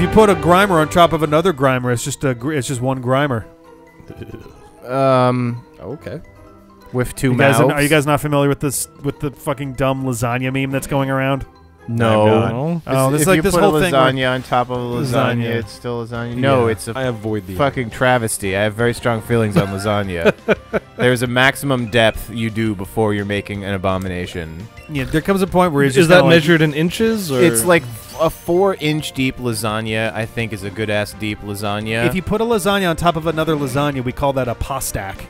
you put a Grimer on top of another Grimer, it's just one Grimer. Okay. With two mouths. Are you guys not familiar with this the fucking dumb lasagna meme that's going around? No. Oh, this if is like you this put whole a thing. lasagna on top of a lasagna, it's still lasagna. No, it's a I avoid the fucking travesty. I have very strong feelings on lasagna. There's a maximum depth you do before you're making an abomination. Yeah, there comes a point where it's is that measured in inches? Or? It's like a 4-inch deep lasagna. I think is a good ass deep lasagna. If you put a lasagna on top of another lasagna, we call that a pastack.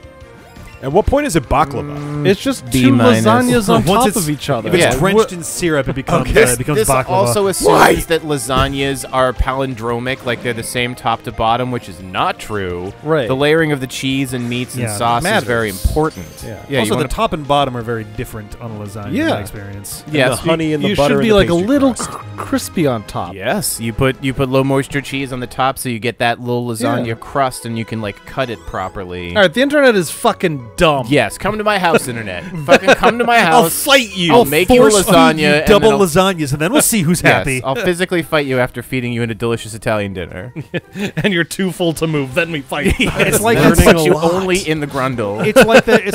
At what point is it baklava? It's just B- two lasagnas on Once top it's- of each other. If it's Yeah. drenched in syrup, it becomes this baklava. also assumes that lasagnas are palindromic, like they're the same top to bottom, which is not true. Right. The layering of the cheese and meats and Yeah, sauce is matters. very important. Yeah. Also, you the wanna- top and bottom are very different on a lasagna. In Yeah. my experience. And Yes, the honey and the you butter should and be the like a pastry little crust. crispy on top. Yes, you put low moisture cheese on the top, so you get that little lasagna crust, and you can like cut it properly. All right, the internet is fucking dumb. Yes, come to my house, internet. Fucking come to my I'll house. fight you. I'll make you a force feed lasagna. you and double then I'll- lasagnas, and then we'll see who's Yes, happy. I'll physically fight you after feeding you in a delicious Italian dinner. And you're too full to move. Then we fight. It's like I'll that put scene- you only in the grundle. It's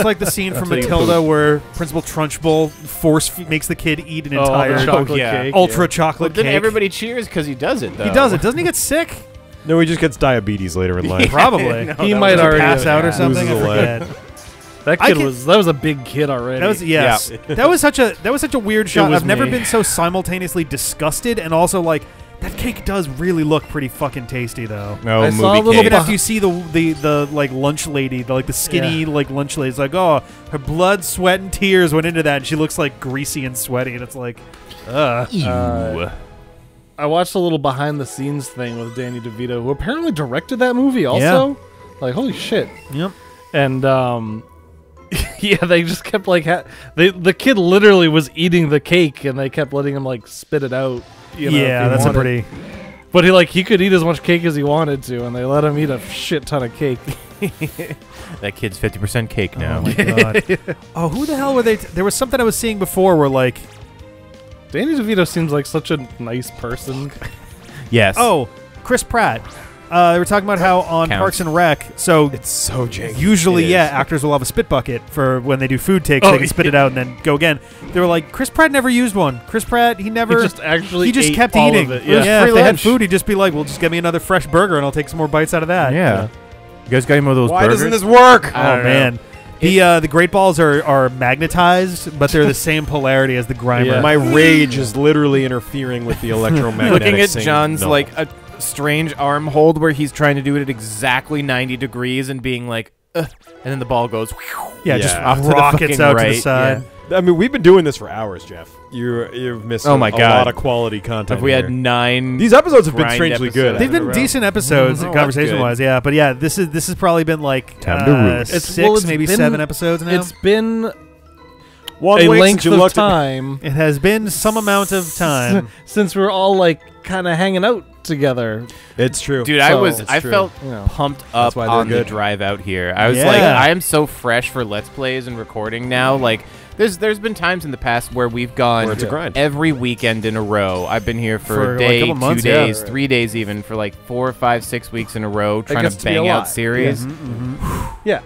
like the scene from That's how you Matilda where Principal Trunchbull makes the kid eat an entire the chocolate yeah. cake. ultra Well, chocolate then cake. everybody cheers because he does it, though. He does it. Doesn't he get sick? No, he just gets diabetes later in life. Probably. No, He that might was- already pass out or yeah. something. I Loses a leg. forget. That kid that was a big kid already. That was yes. That was such a weird shot. was I've never me. been so simultaneously disgusted and also like that cake does really look pretty fucking tasty though. No, I saw a movie little cake. Even after you see the like lunch lady, the skinny like lunch lady, it's like, oh, her blood, sweat, and tears went into that, and she looks like greasy and sweaty, and it's like, I watched a little behind the scenes thing with Danny DeVito, who apparently directed that movie also. Like, holy shit. Yep. And yeah, they just kept like the kid literally was eating the cake, and they kept letting him like spit it out. You know, Yeah, if he that's a wanted. pretty. But he could eat as much cake as he wanted to, and they let him eat a shit ton of cake. That kid's 50% cake now. Oh my god. Oh, who the hell were they? There was something I was seeing before where like, Danny DeVito seems like such a nice person. Yes. oh, Chris Pratt. They were talking about how on Counts. Parks and Rec, so It's so janky. usually, It yeah, is. actors will have a spit bucket for when they do food takes. Oh, They can spit it out and then go again. They were like, Chris Pratt never used one. Chris Pratt, he never. He just he ate kept all eating. of it. Yeah, Yeah. if free they had lunch. food, he'd just be like, "Well, just get me another fresh burger, and I'll take some more bites out of that." Yeah. You guys got any more of those Why burgers? doesn't this work? Oh man, the Great Balls are magnetized, but they're the same polarity as the Grimer. Yeah. My rage is literally interfering with the electromagnetic. Looking at signal. John's No. like a strange arm hold where he's trying to do it at exactly 90 degrees and being like, ugh, and then the ball goes yeah, just off to the rockets fucking out to right, the side. I mean, we've been doing this for hours, Jeff. You've missed Oh my a God. lot of quality content. Have we had here. 9 These episodes have been grind strangely good. episodes They've in a been row? decent episodes, Oh, that's conversation-wise, yeah. But yeah, this has probably been like Time to root. six, maybe 7 episodes now. It's been One a week length since you of looked at- time It has been some amount of time. since we're all like kind of hanging out together. It's true. Dude, So- I true. felt You know. pumped up why they're on the good. drive out here. I was Yeah. like, I am so fresh for Let's Plays and recording now. Like, there's been times in the past where we've gone Where it's a grind. every weekend in a row. I've been here for For, a like, a day, couple 2 months, yeah. days, 3 days even, for like 4, 5, 6 weeks in a row, trying gets to to be a bang out lot. series. Yeah.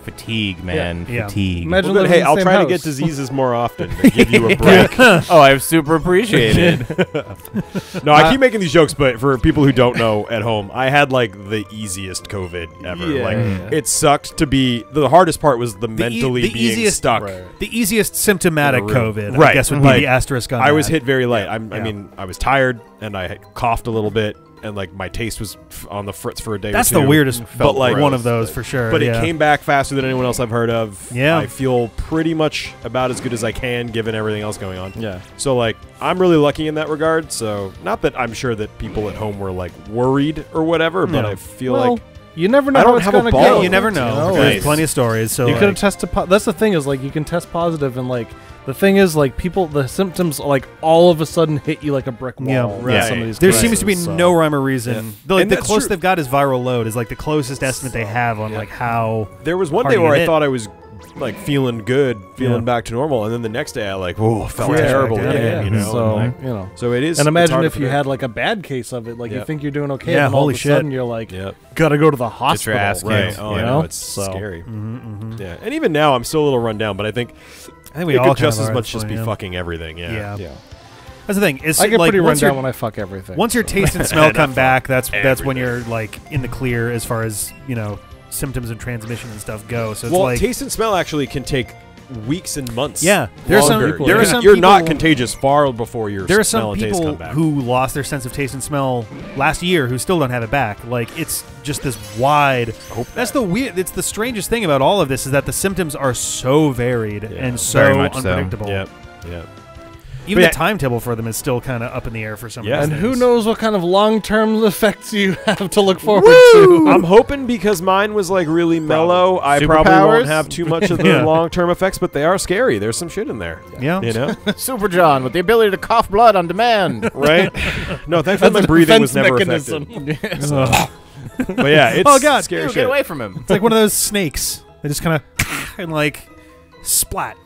Fatigue, man. Yeah. Fatigue. Imagine Well, good. living Hey, in the I'll same try to house. get diseases more often and give you a break. Oh, I super appreciate it. No, I keep making these jokes, but for people who don't know at home, I had like the easiest COVID ever. Yeah. Like Yeah. it sucked to be. The hardest part was the mentally the being easiest- stuck. Right. The easiest symptomatic In a room. COVID, I Right. guess, would be Like, the asterisk on I was that. hit very light. Yeah. I mean, I was tired and I had coughed a little bit, and like my taste was on the fritz for a day. That's or two. the weirdest, But like one of those for sure. But yeah. it came back faster than anyone else I've heard of. Yeah. I feel pretty much about as good as I can given everything else going on. Yeah. So like I'm really lucky in that regard. So not that I'm sure that people at home were like worried or whatever, but No. I feel Well, like you never know I how don't it's have a gonna ball. go. Yeah, you never know. You There's Nice. plenty of stories. So You like, could have tested. That's the thing is like you can test positive and like the thing is like the symptoms like all of a sudden hit you like a brick wall. Yeah, with right. Some of these there cases, seems to be so. no rhyme or reason. Yeah. The And that's closest true. they've got is viral load. Is like the closest estimate they have on like how. there was one hard day to where get I hit. thought I was like feeling good, feeling back to normal, and then the next day I like, oh, felt terrible again, you know. So, and, like, you know. So it is. And it's imagine hard if to you predict. had like a bad case of it, like you think you're doing okay, Yeah, and all holy of a shit. sudden you're like, Yep. gotta go to the Get hospital. your ass Right. kicked. Oh, you I know. know? It's So- scary. Yeah. And even now, I'm still a little run down, but I think we it all could kind just of as are much at just this be point, fucking everything. Yeah. Yeah. That's the thing. It's I get like pretty run once down your when I fuck everything. once your taste and smell come back, that's when you're like in the clear as far as symptoms and transmission and stuff go. So it's Well, like taste and smell actually can take weeks and months. Yeah, there are some longer. people- there are some You're not people- contagious far before your there are smell some and taste people come back. who lost their sense of taste and smell last year who still don't have it back. Like it's just this wide. That's the weird. It's the strangest thing about all of this is that the symptoms are so varied and so Very much so. unpredictable. Yeah. Even But the timetable for them is still kind of up in the air for some Yeah. reason. and who knows what kind of long-term effects you have to look forward to. I'm hoping because mine was like really mellow, I probably Superpowers? won't have too much of the Yeah. long-term effects, but they are scary. There's some shit in there. Yeah. You know? Super John with the ability to cough blood on demand. Right? No, thankfully my That's a breathing was defense never mechanism. affected. But yeah, it's Oh, God. scary Ew, shit. get away from him. It's like one of those snakes. They just kind of and like splat.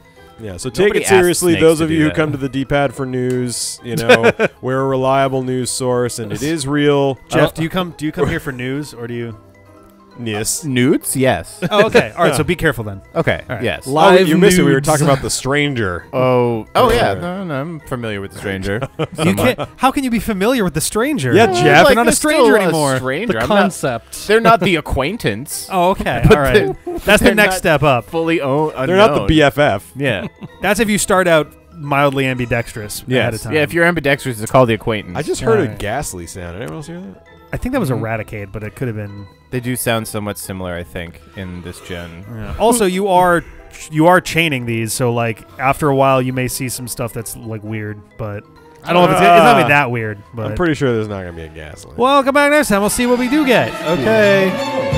Yeah, so take Nobody it asked seriously. snakes Those to of do you who that. come to the D-pad for news, you know, we're a reliable news source, and it is real. Jeff, do you come here for news or do you? Yes. Newts? Yes. Oh, okay. All right. So be careful then. Okay. All right. Yes. Oh, Live you missed it. We were nudes. talking about the stranger. Oh yeah. No, I'm familiar with the stranger. You can't. How can you be familiar with the stranger? Yeah, Jeff. You're not a stranger anymore. Stranger. The I'm not, concept. they're not the acquaintance. Oh, okay. All right. That's the they're next not step up. Fully owned. They're not the BFF. Yeah. That's if you start out mildly ambidextrous ahead of time. Yeah. If you're ambidextrous, it's called the acquaintance. I just heard a Alright. ghastly sound. Did anyone else hear that? I think that was Eradicate, but it could have been. They do sound somewhat similar, I think, in this gen. Yeah. Also, you are chaining these, so like after a while, you may see some stuff that's like weird, but I don't know if it's not gonna be that weird. But I'm pretty sure there's not going to be a ghastly. well, come back next time. We'll see what we do get. Okay.